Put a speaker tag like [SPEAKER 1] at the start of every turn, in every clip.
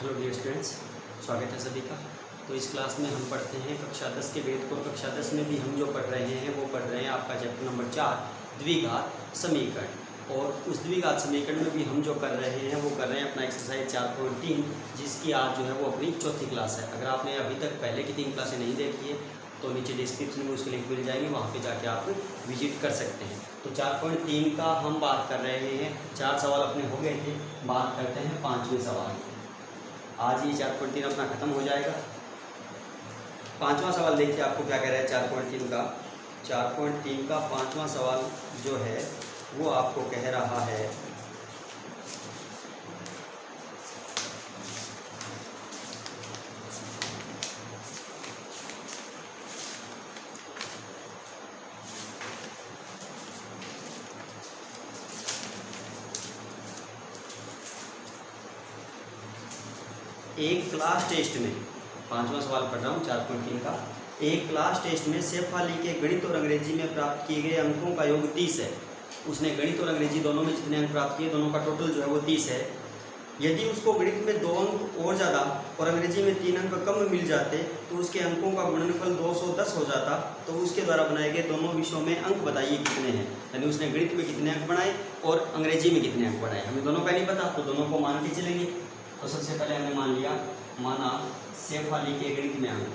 [SPEAKER 1] Hello dear students, स्वागत है सभी का। तो इस क्लास में हम पढ़ते हैं कक्षा 10 के वेद को। कक्षा 10 में भी हम जो पढ़ रहे हैं वो पढ़ रहे हैं आपका चैप्टर नंबर 4 द्विघात समीकरण। और उस द्विघात समीकरण में भी हम जो कर रहे हैं वो कर रहे हैं अपना एक्सरसाइज 4.3, जिसकी आज जो है वो अपनी चौथी क्लास है। अगर आपने अभी तक पहले की 3 क्लासें नहीं देखी है तो नीचे डिस्क्रिप्शन में उसके लिंक मिल जाएंगे, वहाँ पे जाके आप विजिट कर सकते हैं। तो 4.3 का हम बात कर रहे हैं। 4 सवाल अपने हो गए थे, बात करते हैं 5वें सवाल। आज ये 4.3 अपना ख़त्म हो जाएगा। 5वां सवाल देखिए आपको क्या कह रहा है 4.3 का। 4.3 का 5वां सवाल जो है वो आपको कह रहा है एक क्लास टेस्ट में, 5वां सवाल पढ़ रहा हूँ 4.3 का। एक क्लास टेस्ट में शेफाली के गणित और अंग्रेजी में प्राप्त किए गए अंकों का योग 30 है। उसने गणित और अंग्रेजी दोनों में जितने अंक प्राप्त किए, दोनों का टोटल जो है वो 30 है। यदि उसको गणित में 2 अंक और ज़्यादा और अंग्रेजी में 3 अंक कम मिल जाते तो उसके अंकों का गुणनफल 210 हो जाता। तो उसके द्वारा बनाए गए दोनों विषयों में अंक बताइए कितने हैं। यानी उसने गणित में कितने अंक बनाए और अंग्रेजी में कितने अंक बनाए। हमें दोनों का नहीं पता तो दोनों को मान के चलेंगे। तो सबसे पहले हमने मान लिया, माना शेफाली के गणित में अंक,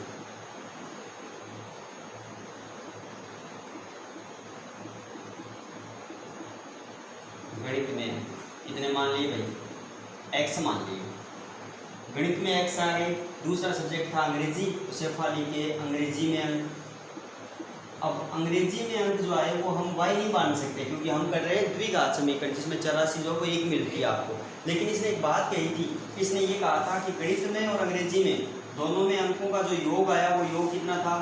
[SPEAKER 1] गणित में इतने मान लिए भाई, x मान लिए। गणित में x आ गए। दूसरा सब्जेक्ट था अंग्रेजी, तो शेफाली के अंग्रेजी में अंक। अब अंग्रेजी में अंक जो आए वो हम y नहीं मान सकते क्योंकि हम कर रहे हैं द्विघात समीकरण जिसमें चरासी जो है 1 मिलती है आपको। लेकिन इसने एक बात कही थी, इसने ये कहा था कि गणित में और अंग्रेजी में दोनों में अंकों का जो योग आया वो योग कितना था,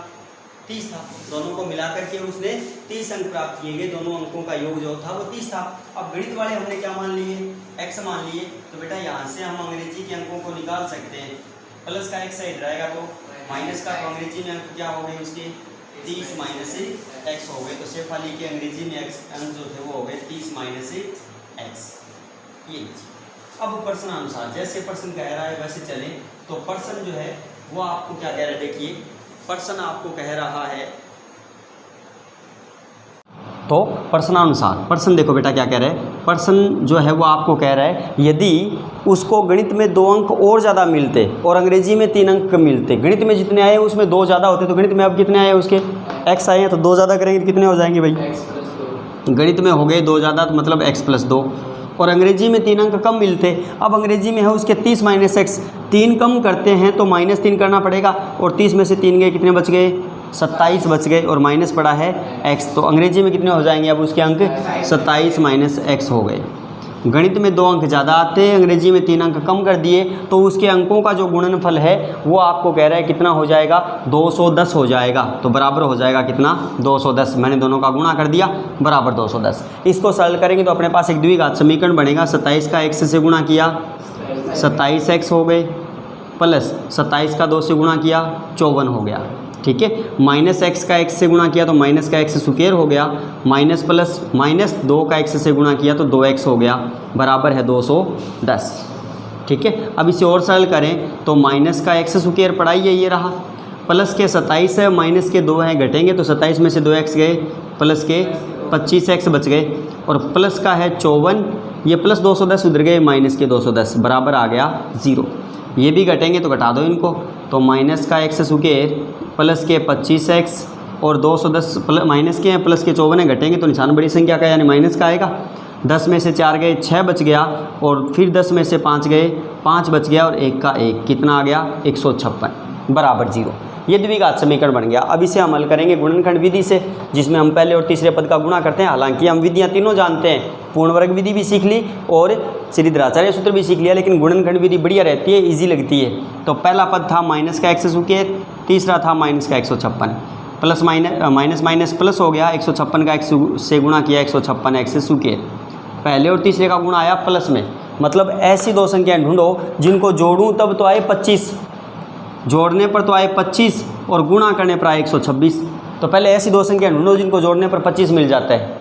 [SPEAKER 1] 30 था। दोनों को मिलाकर के उसने 30 अंक प्राप्त किए गए। दोनों अंकों का योग जो था वो 30 था। अब गणित वाले हमने क्या मान लिए, x मान लिए। तो बेटा यहाँ से हम अंग्रेजी के अंकों को निकाल सकते हैं। प्लस का x साइड रहेगा तो माइनस का, तो अंग्रेजी में अंक क्या हो गए उसके 30 माइनस x हो गए। तो शेफाली के अंग्रेजी में अंक जो थे वो हो गए 30 माइनस x। ये अब प्रश्न अनुसार जैसे प्रश्न कह रहा है वैसे चले। तो प्रश्न जो है वो आपको क्या कह रहा है, देखिए प्रश्न आपको कह रहा है। तो प्रश्नानुसार प्रश्न देखो बेटा क्या कह रहा है। प्रश्न जो है वो आपको कह रहा है यदि उसको गणित में 2 अंक और ज़्यादा मिलते और अंग्रेजी में 3 अंक मिलते। गणित में जितने आए उसमें 2 ज़्यादा होते, तो गणित में अब कितने आए उसके x आए हैं, तो 2 ज़्यादा करेंगे तो कितने हो जाएंगे भाई, गणित में हो गए 2 ज़्यादा, तो मतलब x + 2। और अंग्रेजी में 3 अंक कम मिलते। अब अंग्रेजी में है उसके 30 माइनस x, 3 कम करते हैं तो -3 करना पड़ेगा। और 30 में से 3 गए, कितने बच गए, 27 बच गए। और माइनस पड़ा है x, तो अंग्रेजी में कितने हो जाएंगे अब उसके अंक, 27 माइनस x हो गए। गणित में 2 अंक ज़्यादा आते, अंग्रेजी में 3 अंक कम कर दिए, तो उसके अंकों का जो गुणनफल है वो आपको कह रहा है कितना हो जाएगा, 210 हो जाएगा। तो बराबर हो जाएगा कितना, 210। मैंने दोनों का गुणा कर दिया, बराबर 210। इसको सरल करेंगे तो अपने पास एक द्विघात समीकरण बनेगा। 27 का x से गुणा किया 27x हो गए, प्लस 27 का 2 से गुणा किया 54 हो गया। ठीक है, -x का x से गुणा किया तो माइनस का x स्क्वायर हो गया, माइनस प्लस -2 का x से गुणा किया तो 2x हो गया, बराबर है 210। ठीक है, अब इसे और सरल करें तो माइनस का x स्क्वायर पड़ा ही है, ये रहा, प्लस के 27 है, माइनस के 2 हैं घटेंगे तो 27 में से 2x गए, प्लस के 25x बच गए, और प्लस का है 54, ये प्लस 210 उधर गए, माइनस के 210, बराबर आ गया 0। ये भी घटेंगे तो घटा दो इनको, तो माइनस का x स्क्वायर प्लस के 25x और 210 माइनस के हैं, प्लस के 54 घटेंगे तो निशान बड़ी संख्या का यानी माइनस का आएगा। 10 में से 4 गए, 6 बच गया, और फिर 10 में से 5 गए, 5 बच गया, और 1 का 1, कितना आ गया, 156, बराबर 0। ये द्विघात समीकरण बन गया। अब इसे हम हल करेंगे गुणनखंड विधि से, जिसमें हम पहले और तीसरे पद का गुणा करते हैं। हालांकि हम विधियाँ तीनों जानते हैं, पूर्ण वर्ग विधि भी सीख ली और श्रीधराचार्य सूत्र भी सीख लिया, लेकिन गुणनखंड विधि बढ़िया रहती है, इजी लगती है। तो पहला पद था माइनस का x स्क्वायर, तीसरा था माइनस का 156, प्लस माइनस माइनस प्लस हो गया, 156 का x से गुणा किया 156x स्क्वायर। पहले और तीसरे का गुणा आया प्लस में, मतलब ऐसी 2 संख्याएँ ढूंढो जिनको जोड़ूँ तब तो आए 25, जोड़ने पर तो आए 25 और गुणा करने पर आए 126। तो पहले ऐसी 2 संख्या ढूंढो जिनको जोड़ने पर 25 मिल जाता है।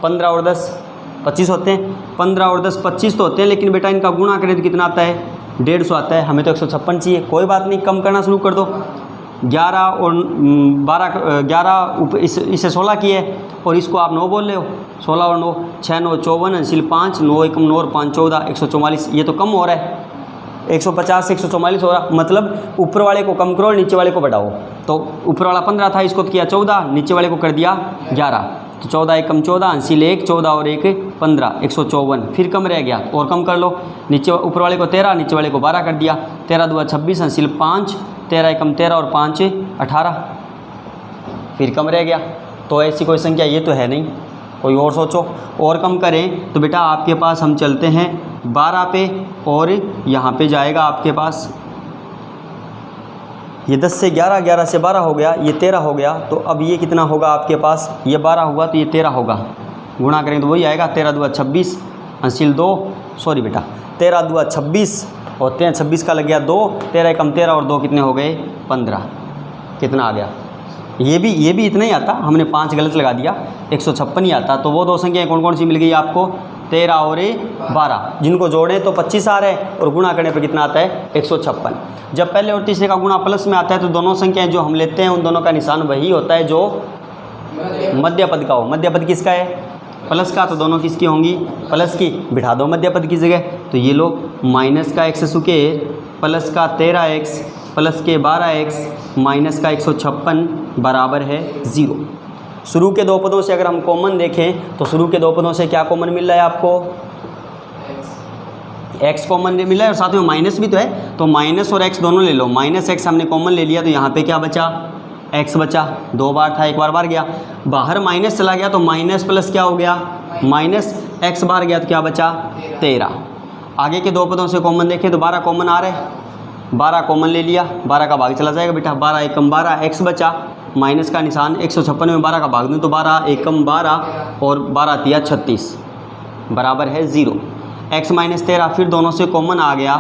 [SPEAKER 1] 15 और 10 25 होते हैं, 15 और 10 25 तो होते हैं, लेकिन बेटा इनका गुणा करें तो कितना आता है, 150 आता है, हमें तो 156 चाहिए। कोई बात नहीं, कम करना शुरू कर दो। 11 और 12, 11 इसे 16 किए और इसको आप 9 बोल रहे हो। 16 और 9 6 9 54, अंशिल 5, 9 1 9 और 5 14, 144। ये तो कम हो रहा है, 150 से 144 हो रहा, मतलब ऊपर वाले को कम करो और नीचे वाले को बढ़ाओ। तो ऊपर वाला 15 था, इसको तो किया 14, नीचे वाले को कर दिया 11। तो 14 1 14, अंशिल 1, 14 और 1 15, 154। फिर कम रह गया और कम कर लो, नीचे ऊपर वाले को 13, नीचे वाले को 12 कर दिया। 13 2 26, अंशिल 5, 13 1 13 और 5 18। फिर कम रह गया। तो ऐसी कोई संख्या ये तो है नहीं, कोई और सोचो। और कम करें तो बेटा आपके पास हम चलते हैं 12 पे, और यहाँ पे जाएगा आपके पास ये 10 से 11, 11 से 12 हो गया, ये 13 हो गया। तो अब ये कितना होगा आपके पास, ये 12 हुआ तो ये 13 होगा। गुणा करें तो वही आएगा, 13 2 26, अंशिल 2, सॉरी बेटा 13 2 26 और 26 का लग गया 2, 13 1 13 और 2 कितने हो गए 15। कितना आ गया, ये भी इतना ही आता, हमने 5 गलत लगा दिया, 156 ही आता। तो वो दो संख्याएँ कौन कौन सी मिल गई आपको, 13 और 12, जिनको जोड़ें तो 25 आ रहे हैं और गुणा करने पर कितना आता है 156। जब पहले और तीसरे का गुणा प्लस में आता है तो दोनों संख्याएं जो हम लेते हैं उन दोनों का निशान वही होता है जो मध्य पद का हो। मध्य पद किसका है, प्लस का, तो दोनों किसकी होंगी, प्लस की। बिठा दो मध्य पद की जगह, तो ये लो माइनस का x स्क्वायर प्लस का 13x प्लस के 12x माइनस का 156 बराबर है 0। शुरू के दो पदों से अगर हम कॉमन देखें तो शुरू के दो पदों से क्या कॉमन मिल रहा है आपको, x कॉमन मिल रहा है और साथ में माइनस भी तो है। तो माइनस और x दोनों ले लो, माइनस x हमने कॉमन ले लिया तो यहाँ पे क्या बचा, x बचा। 2 बार था, एक बार गया, बाहर माइनस चला गया तो माइनस प्लस क्या हो गया, माइनस x बार गया तो क्या बचा 13। आगे के दो पदों से कॉमन देखें तो 12 कॉमन आ रहे हैं, 12 कॉमन ले लिया, 12 का भाग चला जाएगा बेटा, 12 एकम 12, x बचा, माइनस का निशान 156 में 12 का भाग दूँ तो 12 एकम 12 और 12 तिया 36 बराबर है 0। x माइनस 13 फिर दोनों से कॉमन आ गया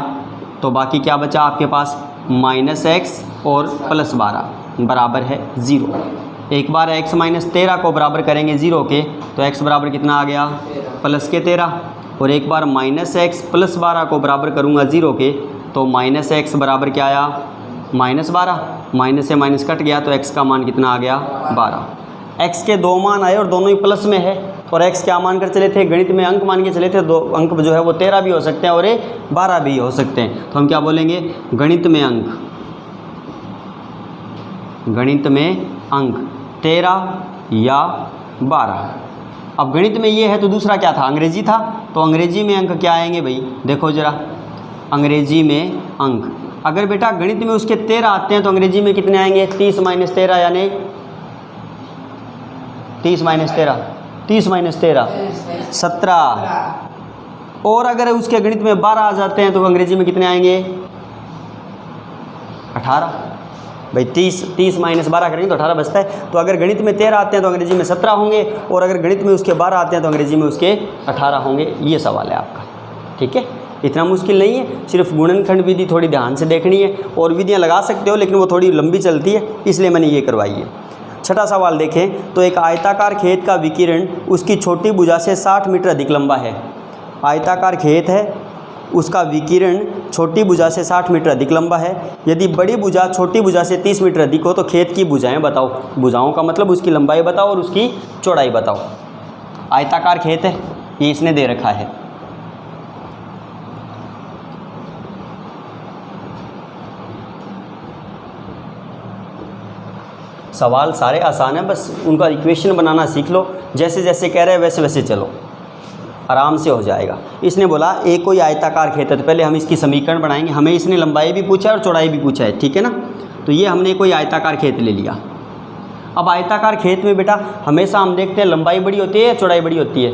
[SPEAKER 1] तो बाकी क्या बचा आपके पास, माइनस x और प्लस 12 बराबर है 0। एक बार x माइनस 13 को बराबर करेंगे 0 के तो x बराबर कितना आ गया, प्लस के 13। और एक बार माइनस x प्लस 12 को बराबर करूँगा 0 के तो माइनस x बराबर क्या आया, माइनस 12। माइनस से माइनस कट गया तो x का मान कितना आ गया 12। x के दो मान आए और दोनों ही प्लस में है और x क्या मान कर चले थे, गणित में अंक मान के चले थे। दो अंक जो है वो 13 भी हो सकते हैं और 12 भी हो सकते हैं। तो हम क्या बोलेंगे, गणित में अंक, गणित में अंक 13 या 12। अब गणित में ये है तो दूसरा क्या था, अंग्रेजी था। तो अंग्रेजी में अंक क्या आएंगे भाई, देखो जरा, अंग्रेजी में अंक अगर बेटा गणित में उसके 13 आते हैं तो अंग्रेजी में कितने आएंगे, 30 माइनस 13 यानी 30 माइनस 13, 30 माइनस 13 17। और अगर उसके गणित में 12 आ जाते हैं तो अंग्रेजी में कितने आएंगे 18। भाई 30 माइनस 12 करेंगे तो 18 बचता है। तो अगर गणित में 13 आते हैं तो अंग्रेजी में 17 होंगे और अगर गणित में उसके 12 आते हैं तो अंग्रेजी में उसके 18 होंगे। ये सवाल है आपका, ठीक है। इतना मुश्किल नहीं है, सिर्फ गुणनखंड विधि थोड़ी ध्यान से देखनी है। और विधियाँ लगा सकते हो लेकिन वो थोड़ी लंबी चलती है, इसलिए मैंने ये करवाई है। छठा सवाल देखें तो एक आयताकार खेत का विकिरण उसकी छोटी भुजा से 60 मीटर अधिक लंबा है। आयताकार खेत है, उसका विकिरण छोटी भुजा से 60 मीटर अधिक लंबा है। यदि बड़ी भुजा छोटी भुजा से 30 मीटर अधिक हो तो खेत की भुजाएं बताओ। भुजाओं का मतलब उसकी लंबाई बताओ और उसकी चौड़ाई बताओ। आयताकार खेत है, ये इसने दे रखा है। सवाल सारे आसान हैं, बस उनका इक्वेशन बनाना सीख लो। जैसे जैसे कह रहे हैं वैसे वैसे चलो, आराम से हो जाएगा। इसने बोला एक कोई आयताकार खेत है, तो पहले हम इसकी समीकरण बनाएंगे। हमें इसने लंबाई भी पूछा है और चौड़ाई भी पूछा है, ठीक है ना। तो ये हमने कोई आयताकार खेत ले लिया। अब आयताकार खेत में बेटा हमेशा हम देखते हैं लंबाई बड़ी होती है या चौड़ाई बड़ी होती है।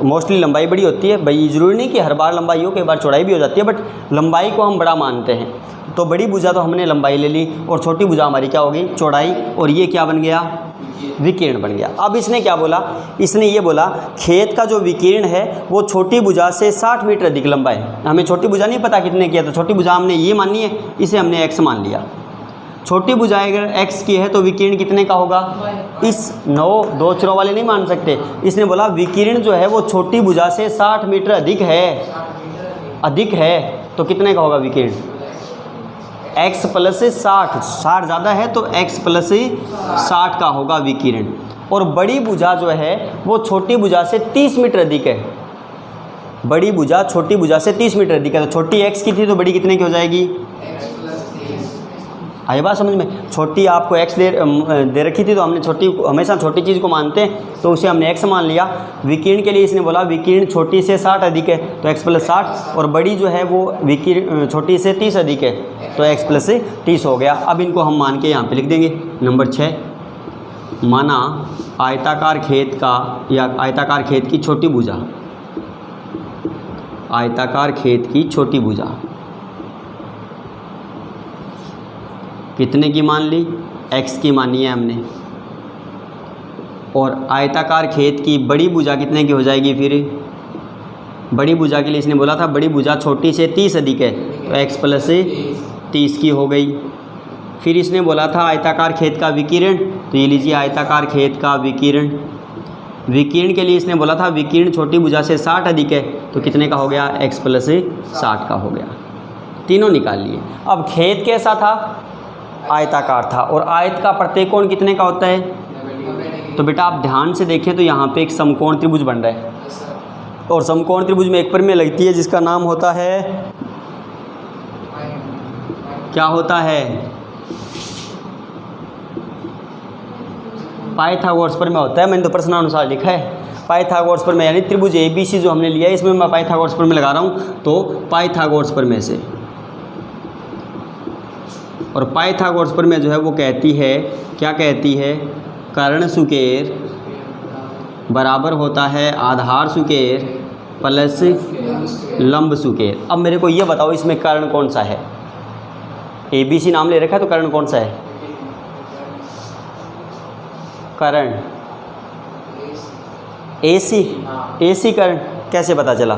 [SPEAKER 1] मोस्टली लंबाई बड़ी होती है। भाई ज़रूरी नहीं कि हर बार लंबाई हो, कई बार चौड़ाई भी हो जाती है, बट लंबाई को हम बड़ा मानते हैं। तो बड़ी भुजा तो हमने लंबाई ले ली और छोटी भुजा हमारी क्या होगी, चौड़ाई। और ये क्या बन गया, विकीर्ण बन गया। अब इसने क्या बोला, इसने ये बोला खेत का जो विकीर्ण है वो छोटी भुजा से 60 मीटर अधिक लंबा है। हमें छोटी भुजा नहीं पता कितने किया, तो छोटी भुजा हमने ये मानी है, इसे हमने x मान लिया। छोटी भुजा अगर x की है तो विकीर्ण कितने का होगा, इस 9 दो चरों वाले नहीं मान सकते। इसने बोला विकीर्ण जो है वो छोटी भुजा से 60 मीटर अधिक है। अधिक है तो कितने का होगा विकिरण? x प्लस 60, 60 ज़्यादा है तो x प्लस 60 का होगा विकिरण। और बड़ी भुजा जो है वो छोटी भुजा से 30 मीटर अधिक है। बड़ी भुजा छोटी भुजा से 30 मीटर अधिक है, तो छोटी x की थी तो बड़ी कितने की हो जाएगी? आई बात समझ में? छोटी आपको x दे रखी थी तो हमने छोटी, हमेशा छोटी चीज़ को मानते हैं तो उसे हमने x मान लिया। विकिरण के लिए इसने बोला विकिरण छोटी से 60 अधिक है तो x प्लस 60, और बड़ी जो है वो विकिरण छोटी से 30 अधिक है तो x प्लस 30 हो गया। अब इनको हम मान के यहाँ पे लिख देंगे। नंबर 6, माना आयताकार खेत का या आयताकार खेत की छोटी भुजा, आयताकार खेत की छोटी भुजा कितने की मान ली? x की मानी है हमने। और आयताकार खेत की बड़ी भुजा कितने की हो जाएगी? फिर बड़ी भुजा के लिए इसने बोला था बड़ी भुजा छोटी से 30 अधिक है तो x प्लस 30 की हो गई। फिर इसने बोला था आयताकार खेत का विकिरण, तो ये लीजिए आयताकार खेत का विकिरण। विकिरण के लिए इसने बोला था विकिरण छोटी भुजा से 60 अधिक है तो कितने का हो गया? x प्लस 60 का हो गया। तीनों निकाल लिए। अब खेत कैसा था? आयताकार था। और आयत का प्रत्येकोण कितने का होता है? तो बेटा आप ध्यान से देखें तो यहाँ पे एक समकोण त्रिभुज बन रहा है, और समकोण त्रिभुज में एक परिमेय लगती है जिसका नाम होता है, क्या होता है? पाइथागोरस प्रमेय होता है। मैंने तो प्रश्नानुसार लिखा है पाइथागोरस प्रमेय, यानी त्रिभुज ABC जो हमने लिया है इसमें मैं पाइथागोरस प्रमेय लगा रहा हूँ, तो पाइथागोरस प्रमेय से। और पाइथागोरस प्रमेय जो है वो कहती है, क्या कहती है? कर्ण सुकेर बराबर होता है आधार सुकेर प्लस लंब सुकेर। अब मेरे को ये बताओ इसमें कर्ण कौन सा है? ABC नाम ले रखा है तो कर्ण कौन सा है? कर्ण AC कर्ण कैसे पता चला?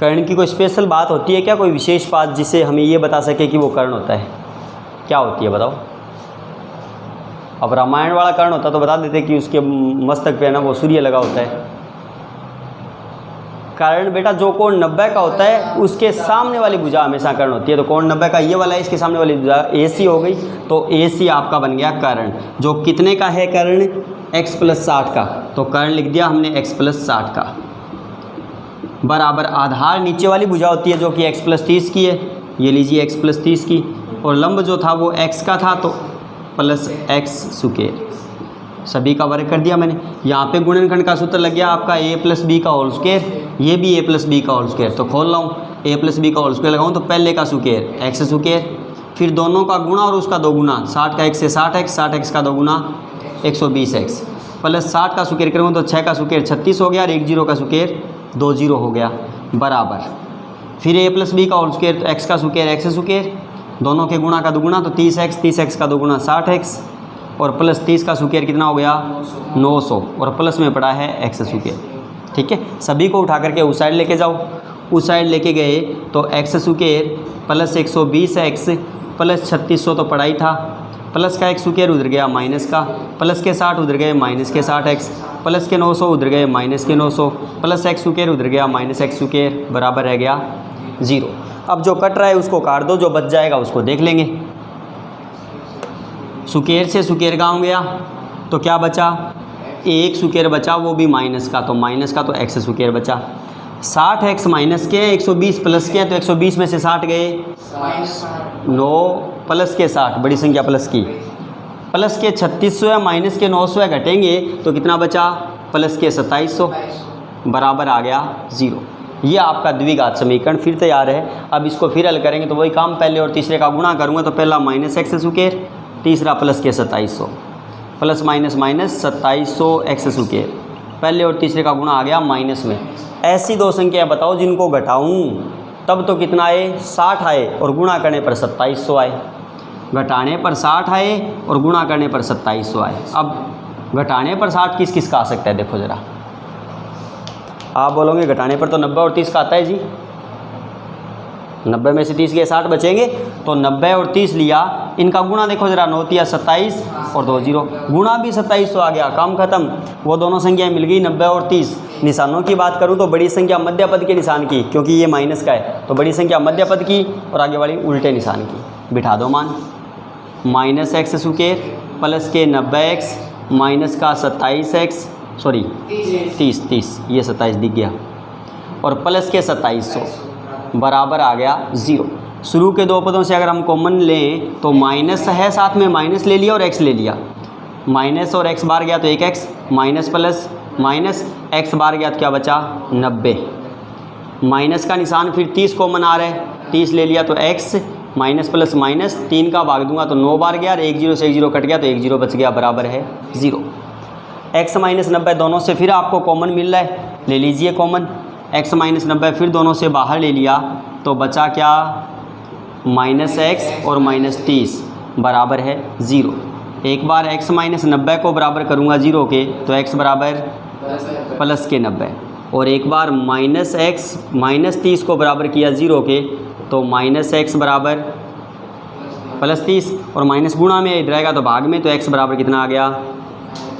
[SPEAKER 1] कर्ण की कोई स्पेशल बात होती है क्या, कोई विशेष बात जिसे हमें ये बता सके कि वो कर्ण होता है? क्या होती है बताओ? अब रामायण वाला कर्ण होता तो बता देते कि उसके मस्तक पे ना वो सूर्य लगा होता है। कर्ण बेटा जो कोण 90 का होता है उसके सामने वाली भुजा हमेशा कर्ण होती है। तो कोण 90 का ये वाला है, इसके सामने वाली भुजा AC हो गई, तो AC आपका बन गया कर्ण। जो कितने का है कर्ण? x प्लस 60 का। तो कर्ण लिख दिया हमने x प्लस 60 का, बराबर आधार नीचे वाली भुजा होती है जो कि x प्लस 30 की है, ये लीजिए x प्लस 30 की। और लंब जो था वो x का था तो प्लस x सुकेर। सभी का वर्ग कर दिया मैंने। यहाँ पे गुणनखंड का सूत्र लग गया आपका a प्लस बी का होल स्क्वायर, ये भी a प्लस बी का होल स्क्वायर। तो खोल रहा हूँ, a प्लस बी का होल स्क्वायर लगाऊँ तो पहले का सुकेर x सुकेर, फिर दोनों का गुणा और उसका दो गुना, 60 का x से 60x, 60x का दो गुना 120x, प्लस 60 का सुकेर करूँ तो 6 का सुकेर 36 हो गया और 1 0 का सुकेर 2 0 हो गया, बराबर। फिर a प्लस बी का होल स्क्वायर तो x का सुकेर x सुकेर, दोनों के गुणा का दोगुना तो 30x, 30x का दोगुना 60x, और प्लस 30 का सुकेर कितना हो गया? 900, और प्लस में पड़ा है x सुकेर। ठीक है, सभी को उठा करके उस साइड लेके जाओ। उस साइड लेके गए तो x सुकेर प्लस 120x प्लस 3600 तो पड़ा ही था, प्लस का x सुकेर उधर गया माइनस का, प्लस के 60 उधर गए माइनस के 60x, प्लस के 900 उधर गए माइनस के 900, प्लस x सुकेर उधर गया माइनस x सुकेर, बराबर रह गया 0। अब जो कट रहा है उसको काट दो, जो बच जाएगा उसको देख लेंगे। सुकेर से सुकेर गाँव गया तो क्या बचा? एक सुकेर बचा, वो भी माइनस का, तो माइनस का तो x सुकेर बचा। 60x माइनस के 120 प्लस के, तो 120 में से 60 गए 9 प्लस के 60, बड़ी संख्या प्लस की, प्लस के 3600 है माइनस के 900 है, घटेंगे तो कितना बचा? प्लस के 2700, बराबर आ गया 0। ये आपका द्विघात समीकरण फिर तैयार है। अब इसको फिर हल करेंगे तो वही काम, पहले और तीसरे का गुणा करूँगा तो पहला माइनस x सुकेर, तीसरा प्लस के 2700, प्लस माइनस माइनस 2700 x सुकेर, पहले और तीसरे का गुणा आ गया माइनस में। ऐसी दो संख्याएं बताओ जिनको घटाऊं तब तो कितना आए? 60 आए और गुणा करने पर 2700 आए। घटाने पर 60 आए और गुणा करने पर 2700 आए। अब घटाने पर 60 किस किस का आ सकता है? देखो ज़रा, आप बोलोगे घटाने पर तो 90 और 30 का आता है जी। 90 में से 30 के 60 बचेंगे, तो 90 और 30 लिया, इनका गुणा देखो ज़रा, 9 या 27 और 2 0, गुणा भी 2700 आ गया, काम खत्म। वो दोनों संख्याएं मिल गई 90 और 30, निशानों की बात करूं तो बड़ी संख्या मध्य पद के निशान की, क्योंकि ये माइनस का है तो बड़ी संख्या मध्य पद की और आगे वाली उल्टे निशान की। बिठा दो मान, माइनस एक्स स्क्वायर प्लस के 90x माइनस का 27x सॉरी 30 ये 27 दिख गया और प्लस के 2700 बराबर आ गया 0। शुरू के दो पदों से अगर हम कॉमन लें तो माइनस है, साथ में माइनस ले लिया और x ले लिया, माइनस और x बार गया तो 1x minus plus minus x बार गया तो क्या बचा 90। माइनस का निशान फिर 30 कॉमन आ रहा है, 30 ले लिया तो x माइनस प्लस माइनस 3 का भाग दूंगा तो 9 बार गया और 1 0 से 1 0 कट गया तो 1 0 बच गया बराबर है 0। x माइनस 90 दोनों से फिर आपको कॉमन मिल रहा है, ले लीजिए कॉमन, x माइनस 90 फिर दोनों से बाहर ले लिया तो बचा क्या माइनस एक्स और माइनस 30 बराबर है 0। एक बार x माइनस 90 को बराबर करूँगा 0 के तो x बराबर प्लस के 90 और एक बार माइनस एक्स माइनस 30 को बराबर किया 0 के तो माइनस एक्स बराबर प्लस 30 और माइनस गुणा में इधर आएगा तो भाग में, तो x बराबर कितना आ गया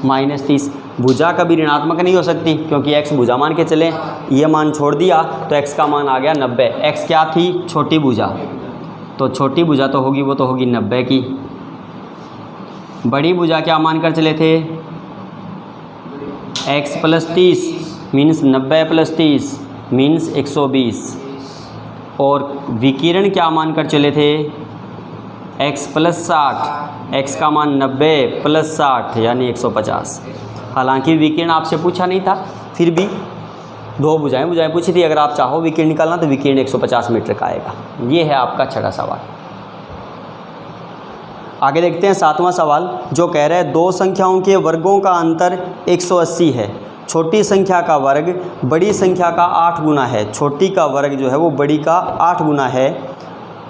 [SPEAKER 1] माइनस 30। भुजा कभी ऋणात्मक नहीं हो सकती क्योंकि x भुजा मान के चले, ये मान छोड़ दिया तो x का मान आ गया 90। x क्या थी छोटी भुजा, तो छोटी भुजा तो होगी वो तो होगी 90 की। बड़ी भुजा क्या मान कर चले थे x plus 30 means 90 plus 30 means 120 और विकिरण क्या मान कर चले थे x प्लस 60, x का मान 90 प्लस 60 यानी 150। हालांकि विकिरण आपसे पूछा नहीं था, फिर भी दो भुजाएं पूछी थी, अगर आप चाहो विकिरण निकालना तो विकिरण 150 मीटर का आएगा। ये है आपका छठा सवाल। आगे देखते हैं सातवां सवाल जो कह रहा है दो संख्याओं के वर्गों का अंतर 180 है, छोटी संख्या का वर्ग बड़ी संख्या का 8 गुना है, छोटी का वर्ग जो है वो बड़ी का 8 गुना है,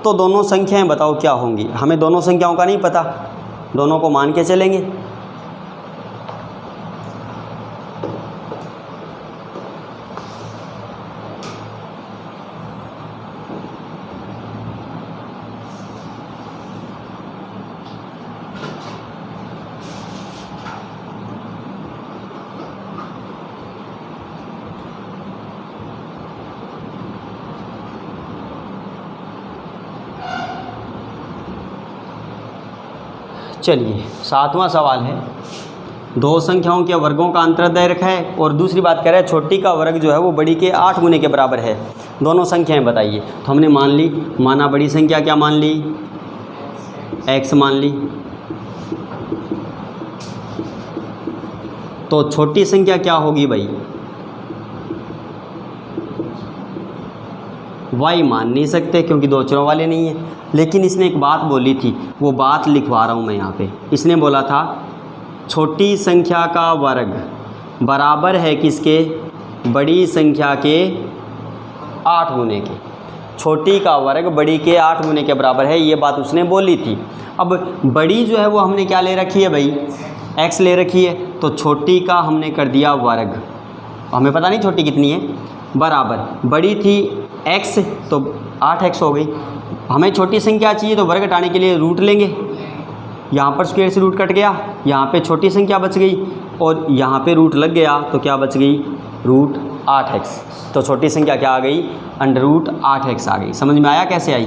[SPEAKER 1] तो दोनों संख्याएं बताओ क्या होंगी। हमें दोनों संख्याओं का नहीं पता, दोनों को मान के चलेंगे। चलिए सातवां सवाल है, दो संख्याओं के वर्गों का अंतर दे रखा है और दूसरी बात कह रहा है छोटी का वर्ग जो है वो बड़ी के 8 गुने के बराबर है, दोनों संख्याएं बताइए। तो हमने माना बड़ी संख्या क्या मान ली x मान ली, तो छोटी संख्या क्या होगी भाई y मान नहीं सकते क्योंकि दो अक्षरों वाले नहीं है। लेकिन इसने एक बात बोली थी, वो बात लिखवा रहा हूँ मैं यहाँ पे। इसने बोला था छोटी संख्या का वर्ग बराबर है किसके बड़ी संख्या के 8 गुने के, छोटी का वर्ग बड़ी के 8 गुने के बराबर है, ये बात उसने बोली थी। अब बड़ी जो है वो हमने क्या ले रखी है भाई x ले रखी है, तो छोटी का हमने कर दिया वर्ग, हमें पता नहीं छोटी कितनी है, बराबर बड़ी थी x तो 8x हो गई। हमें छोटी संख्या चाहिए तो वर्ग हटाने के लिए रूट लेंगे, यहाँ पर स्क्वायर से रूट कट गया, यहाँ पे छोटी संख्या बच गई और यहाँ पे रूट लग गया तो क्या बच गई रूट 8x। तो छोटी संख्या क्या आ गई अंडर रूट 8x आ गई। समझ में आया कैसे आई?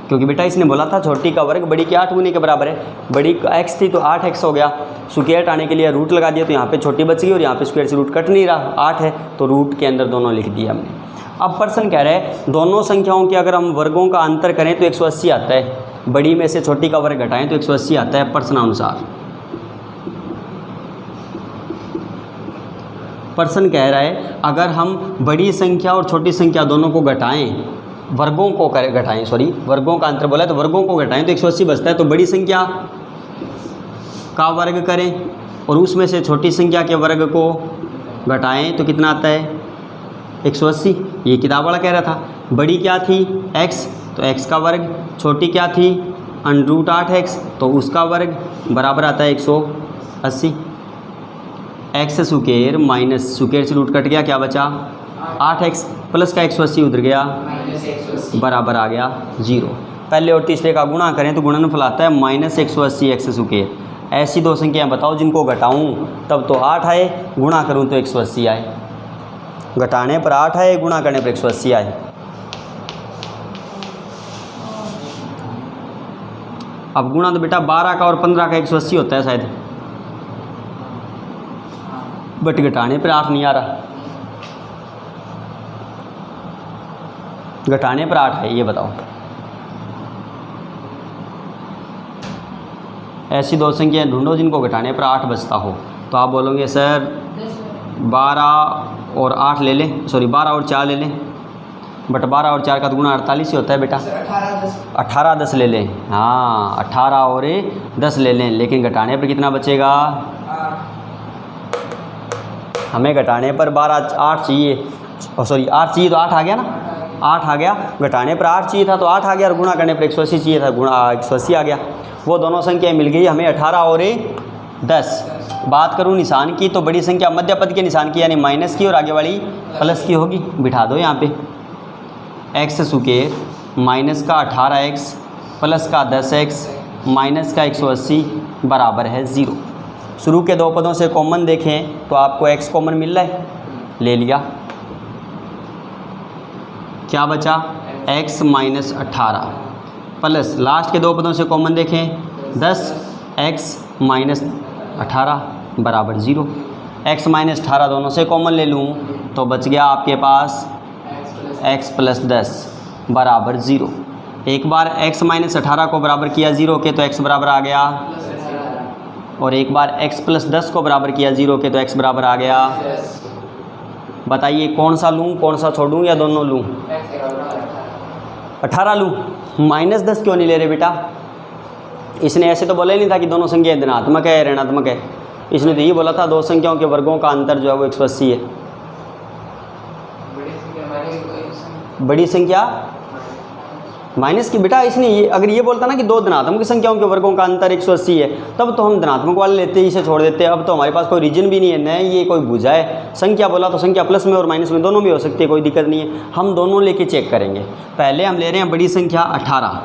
[SPEAKER 1] क्योंकि बेटा इसने बोला था छोटी का वर्ग बड़ी के 8 गुने के बराबर है, बड़ी x थी तो 8x हो गया, स्क्वायर हटाने के लिए रूट लगा दिया तो यहाँ पे छोटी बच गई और यहाँ पे स्क्वायर से रूट कट नहीं रहा, 8 है तो रूट के अंदर दोनों लिख दिया हमने। अब प्रश्न कह रहे हैं दोनों संख्याओं के अगर हम वर्गों का अंतर करें तो 180 आता है, बड़ी में से छोटी का वर्ग घटाएं तो 180 आता है प्रश्नानुसार। प्रश्न कह रहा है अगर हम बड़ी संख्या और छोटी संख्या दोनों को घटाएं, वर्गों को घटाएं, वर्गों का अंतर बोला है तो वर्गों को घटाएं तो 180 बचता है, तो बड़ी संख्या का वर्ग करें और उसमें से छोटी संख्या के वर्ग को घटाएं तो कितना आता है 180। ये किताब वाला कह रहा था। बड़ी क्या थी x तो x का वर्ग, छोटी क्या थी अंडर रूट 8x तो उसका वर्ग बराबर आता है 180। x स्क्वायर माइनस स्क्वायर से रूट कट गया, क्या बचा 8x प्लस का 180 उधर गया बराबर आ गया 0। पहले और तीसरे का गुणा करें तो गुणनफल आता है -180 x स्क्वायर, ऐसी दो संख्याएं बताओ जिनको घटाऊं तब तो 8 आए, गुणा करूं तो 180 आए। घटाने पर 8 आए, गुणा करने पर 180 आए। अब गुणा तो बेटा 12 का और 15 का 180 होता है शायद, बट घटाने पर 8 नहीं आ रहा। घटाने पर 8 है, ये बताओ। ऐसी दो संख्याएं ढूंढो जिनको घटाने पर 8 बचता हो। तो आप बोलोगे सर 12 और 8 ले लें, सॉरी 12 और 4 ले लें, बट 12 और 4 का तो गुणा 48 ही होता है बेटा। 18 10 ले लें, हाँ 18 और 10 ले लें, लेकिन घटाने पर कितना बचेगा? हमें घटाने पर 12 8 चाहिए, सॉरी 8 चाहिए तो 8 आ गया ना, 8 आ गया। घटाने पर 8 चाहिए था तो 8 आ गया, और गुणा करने पर 180 चाहिए था, गुणा 180 आ गया। वो दोनों संख्याएं मिल गई हमें 18 और 10। बात करूं निशान की तो बड़ी संख्या मध्य पद के निशान की यानी माइनस की और आगे वाली प्लस की होगी। बिठा दो यहाँ पे एक्स स्क्वायर माइनस का 18x प्लस का 10x माइनस का 180 बराबर है 0। शुरू के दो पदों से कॉमन देखें तो आपको x कॉमन मिल रहा है, ले लिया, क्या बचा? x माइनस 18 प्लस लास्ट के दो पदों से कॉमन देखें 10x माइनस 18 बराबर 0। x माइनस 18 दोनों से कॉमन ले लूँ तो बच गया आपके पास x प्लस 10 बराबर 0। एक बार x माइनस 18 को बराबर किया 0 के तो x बराबर आ गया, और एक बार x प्लस 10 को बराबर किया 0 के तो x बराबर आ गया। बताइए कौन सा लूँ, कौन सा छोड़ूँ या दोनों लूँ? 18 लूँ। माइनस 10 क्यों नहीं ले रहे बेटा? इसने ऐसे तो बोला ही नहीं था कि दोनों संख्याएं धनात्मक है ऋणात्मक है, इसने तो ये बोला था दो संख्याओं के वर्गों का अंतर जो है वो 180 है। बड़ी संख्या माइनस की बेटा, इसने ये अगर ये बोलता ना कि दो धनात्मक संख्याओं के वर्गों का अंतर 180 है तब तो हम धनात्मक वाले लेते ही इसे छोड़ देते। अब तो हमारे पास कोई रीजन भी नहीं है, न ये कोई भुजा है। संख्या बोला तो संख्या प्लस में और माइनस में दोनों में हो सकती है, कोई दिक्कत नहीं है। हम दोनों लेके चेक करेंगे। पहले हम ले रहे हैं बड़ी संख्या 18।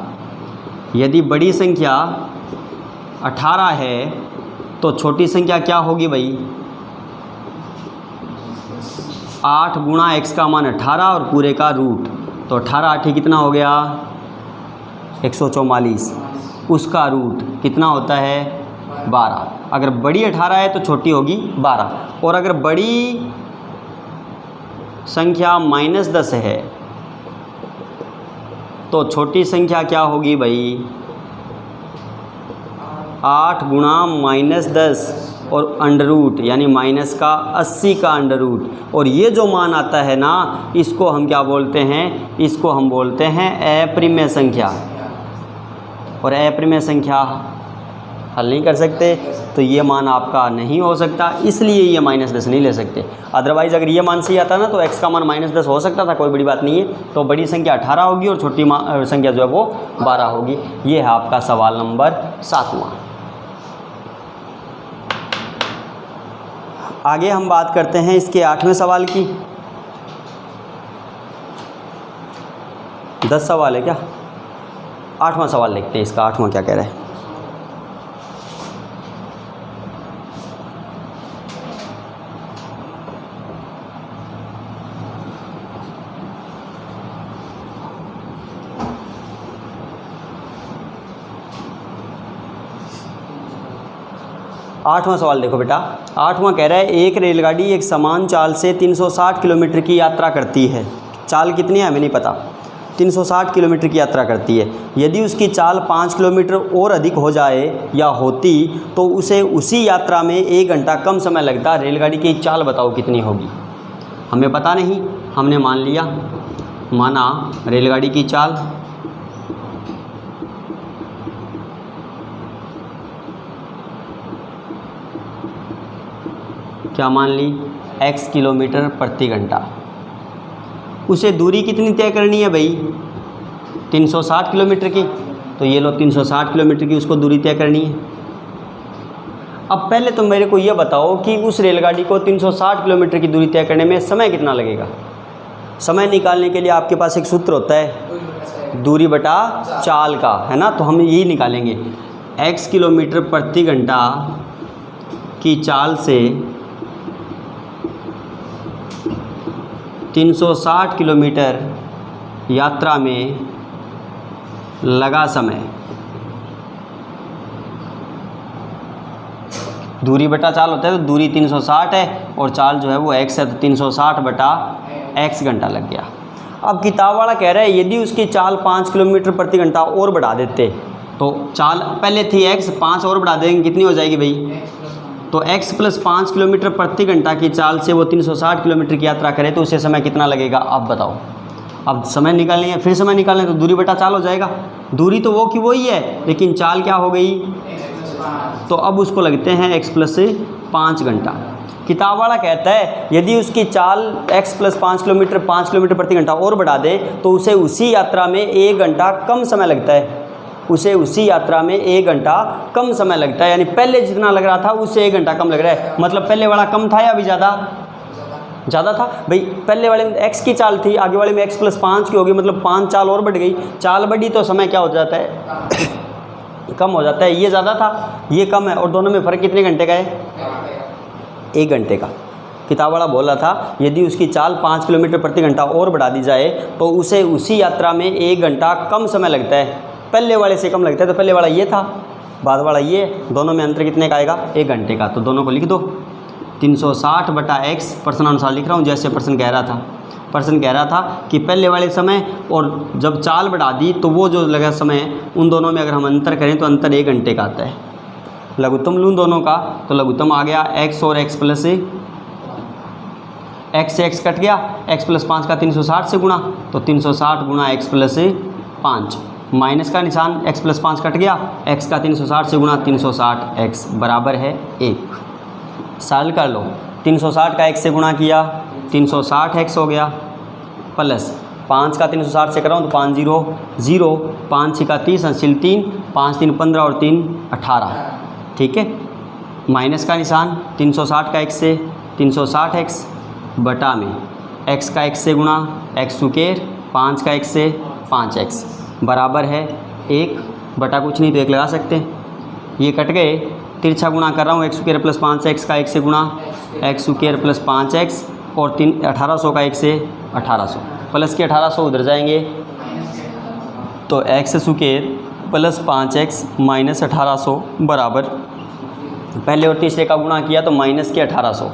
[SPEAKER 1] यदि बड़ी संख्या 18 है तो छोटी संख्या क्या होगी भाई? 8 गुणा x का मान 18 और पूरे का रूट, तो 18 8 कितना हो गया? 144। उसका रूट कितना होता है? 12। अगर बड़ी 18 है तो छोटी होगी 12। और अगर बड़ी संख्या माइनस 10 है तो छोटी संख्या क्या होगी भाई? 8 गुणा माइनस 10 और अंडर रूट यानी माइनस का 80 का अंडर रूट। और ये जो मान आता है ना, इसको हम क्या बोलते हैं? इसको हम बोलते हैं अप्रिमेय संख्या। और अप्रिमेय संख्या हल नहीं कर सकते तो ये मान आपका नहीं हो सकता, इसलिए ये माइनस 10 नहीं ले सकते। अदरवाइज़ अगर ये मान सही आता ना तो x का मान माइनस 10 हो सकता था, कोई बड़ी बात नहीं है। तो बड़ी संख्या 18 होगी और छोटी संख्या जो है वो 12 होगी। ये है आपका सवाल नंबर 7वां। आगे हम बात करते हैं इसके 8वें सवाल की। 10 सवाल है क्या? 8वां सवाल देखते हैं इसका। 8वां क्या कह रहा है? आठवां सवाल देखो बेटा। 8वां कह रहा है एक रेलगाड़ी एक समान चाल से 360 किलोमीटर की यात्रा करती है। चाल कितनी है हमें नहीं पता, 360 किलोमीटर की यात्रा करती है। यदि उसकी चाल 5 किलोमीटर और अधिक हो जाए या होती तो उसे उसी यात्रा में 1 घंटा कम समय लगता। रेलगाड़ी की चाल बताओ कितनी होगी? हमें पता नहीं, हमने मान लिया, माना रेलगाड़ी की चाल क्या मान ली? x किलोमीटर प्रति घंटा। उसे दूरी कितनी तय करनी है भाई? 360 किलोमीटर की। तो ये लो 360 किलोमीटर की उसको दूरी तय करनी है। अब पहले तो मेरे को ये बताओ कि उस रेलगाड़ी को 360 किलोमीटर की दूरी तय करने में समय कितना लगेगा? समय निकालने के लिए आपके पास एक सूत्र होता है, दूरी बटा चाल का, है ना। तो हम यही निकालेंगे। x किलोमीटर प्रति घंटा की चाल से 360 किलोमीटर यात्रा में लगा समय, दूरी बटा चाल होता है तो दूरी 360 है और चाल जो है वो x है, तो 360 बटा x घंटा लग गया। अब किताब वाला कह रहा है यदि उसकी चाल 5 किलोमीटर प्रति घंटा और बढ़ा देते, तो चाल पहले थी x, 5 और बढ़ा देंगे कितनी हो जाएगी भाई, तो x प्लस 5 किलोमीटर प्रति घंटा की चाल से वो 360 किलोमीटर की यात्रा करे तो उसे समय कितना लगेगा, आप बताओ। अब समय निकालनी है, फिर समय निकालना है तो दूरी बटा चाल हो जाएगा, दूरी तो वो की वही है लेकिन चाल क्या हो गई, तो अब उसको लगते हैं x प्लस 5 घंटा। किताब वाला कहता है यदि उसकी चाल x प्लस 5 किलोमीटर प्रति घंटा और बढ़ा दे तो उसे उसी यात्रा में 1 घंटा कम समय लगता है, उसे उसी यात्रा में 1 घंटा कम समय लगता है, यानी पहले जितना लग रहा था उससे 1 घंटा कम लग रहा है। मतलब पहले वाला कम था या अभी ज़्यादा था भाई, पहले वाले में x की चाल थी, आगे वाले में x प्लस 5 की होगी, मतलब 5 चाल और बढ़ गई, चाल बढ़ी तो समय क्या हो जाता है कम हो जाता है, ये ज़्यादा था ये कम है, और दोनों में फ़र्क कितने घंटे का है, 1 घंटे का। किताब वाला बोल रहा था यदि उसकी चाल 5 किलोमीटर प्रति घंटा और बढ़ा दी जाए तो उसे उसी यात्रा में 1 घंटा कम समय लगता है, पहले वाले से कम लगता है, तो पहले वाला ये था बाद वाला ये, दोनों में अंतर कितने का आएगा, 1 घंटे का, तो दोनों को लिख दो 360 बटा x, प्रश्नानुसार लिख रहा हूँ जैसे प्रश्न कह रहा था कि पहले वाले समय और जब चाल बढ़ा दी तो वो जो लगा समय उन दोनों में अगर हम अंतर करें तो अंतर 1 घंटे का आता है। लघुत्तम लूँ दोनों का तो लघुत्तम आ गया x और x प्लस x से x कट गया, x प्लस 5 का 360 से गुणा, तो 360 गुणा x प्लस 5, माइनस का निशान x प्लस 5 कट गया, x का 360 से गुणा 360x बराबर है 1। सरल कर लो, 360 का x से गुणा किया 360x हो गया, प्लस 5 का 360 से कराऊँ तो 5 0 0, 5 6 का 30 हासिल 3, 5 3 15 और 3 18, ठीक है, माइनस का निशान 360 का x से 360x बटा में x का x से गुणा x स्क्वायर, 5 का x से 5x बराबर है 1 बटा कुछ नहीं तो 1 लगा सकते हैं, ये कट गए, तिरछा गुणा कर रहा हूँ x स्क्वायर प्लस 5x का x से गुणा x स्क्वायर प्लस 5x और 1800 का 1 से 1800, प्लस के 1800 उधर जाएंगे तो x square plus 5x minus 1800 बराबर पहले और तीसरे का गुणा किया तो माइनस के 1800।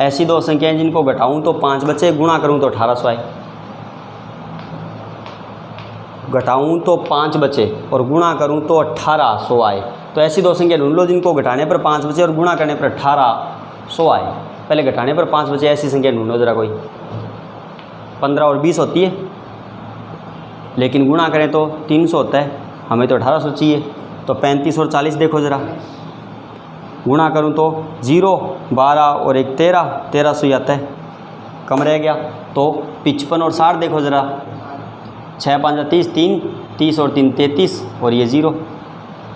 [SPEAKER 1] ऐसी दो संख्याएं जिनको घटाऊं तो 5 बचे, गुणा करूं तो 1800 आए, घटाऊं तो 5 बचे और गुणा करूं तो 1800 आए। तो ऐसी दो संख्या ढूंढ लो जिनको घटाने पर 5 बचे और गुणा करने पर 1800 आए। पहले घटाने पर 5 बचे ऐसी संख्या ढूंढो ज़रा कोई, 15 और 20 होती है लेकिन गुणा करें तो 300 होता है, हमें तो 1800 चाहिए, तो 35 और 40 देखो ज़रा, गुणा करूं तो 0 12 और 1 13, 1300 आता है, कम रह गया, तो 55 और 60 देखो ज़रा, 6 5 30, 3 30 और 3 33 और ये 0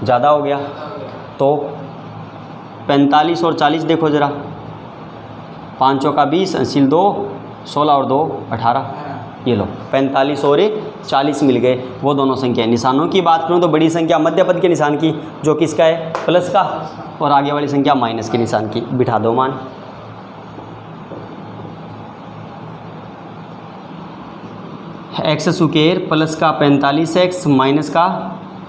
[SPEAKER 1] ज़्यादा हो गया, तो 45 और 40 देखो ज़रा, 5 का 20 अंसिल 2 16 और 2 18, ये लो 45 और 40 मिल गए। वो दोनों संख्या निशानों की बात करूँ तो बड़ी संख्या मध्य पद के निशान की जो किसका है प्लस का, और आगे वाली संख्या माइनस के निशान की, बिठा दो मान। एक्स स्क्वायर प्लस का 45x माइनस का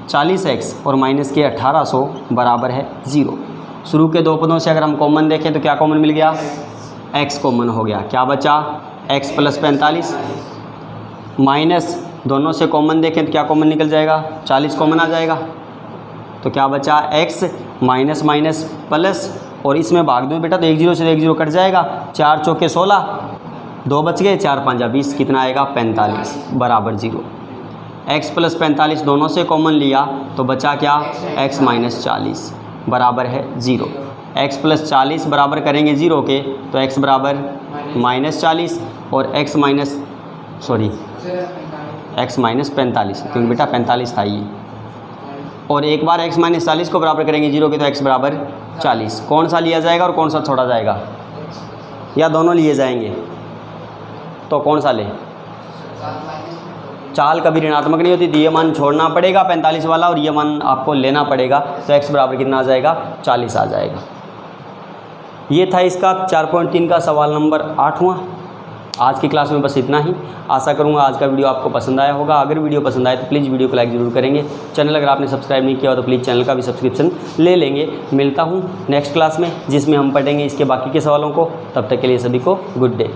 [SPEAKER 1] 40x और माइनस के 1800 बराबर है 0। शुरू के दो पदों से अगर हम कॉमन देखें तो क्या कॉमन मिल गया, x कॉमन हो गया, क्या बचा x प्लस 45 माइनस दोनों से कॉमन देखें तो क्या कॉमन निकल जाएगा, 40 कॉमन आ जाएगा, तो क्या बचा x माइनस माइनस प्लस, और इसमें भाग दो बेटा तो 1 0 से 1 0 कट जाएगा, 4 चौके 16, 2 बच गए, 4 5 20, कितना आएगा 45 बराबर 0। x प्लस 45 दोनों से कॉमन लिया तो बचा क्या, x माइनस 40 बराबर है 0। x प्लस 40 बराबर करेंगे 0 के तो x बराबर माइनस 40 और x माइनस x माइनस 45, क्योंकि बेटा 45 था ये, और एक बार x माइनस 40 को बराबर करेंगे 0 के तो x बराबर 40। कौन सा लिया जाएगा और कौन सा छोड़ा जाएगा, या दोनों लिए जाएंगे, तो कौन सा ले, चाल कभी ऋणात्मक नहीं होती, तो ये मान छोड़ना पड़ेगा 45 वाला और ये मान आपको लेना पड़ेगा, तो x बराबर कितना आ जाएगा 40 आ जाएगा। ये था इसका 4.3 का सवाल नंबर 8वां। आज की क्लास में बस इतना ही। आशा करूंगा आज का वीडियो आपको पसंद आया होगा। अगर वीडियो पसंद आए तो प्लीज़ वीडियो को लाइक ज़रूर करेंगे। चैनल अगर आपने सब्सक्राइब नहीं किया हो तो प्लीज़ चैनल का भी सब्सक्रिप्शन ले लेंगे। मिलता हूं नेक्स्ट क्लास में जिसमें हम पढ़ेंगे इसके बाकी के सवालों को। तब तक के लिए सभी को गुड डे।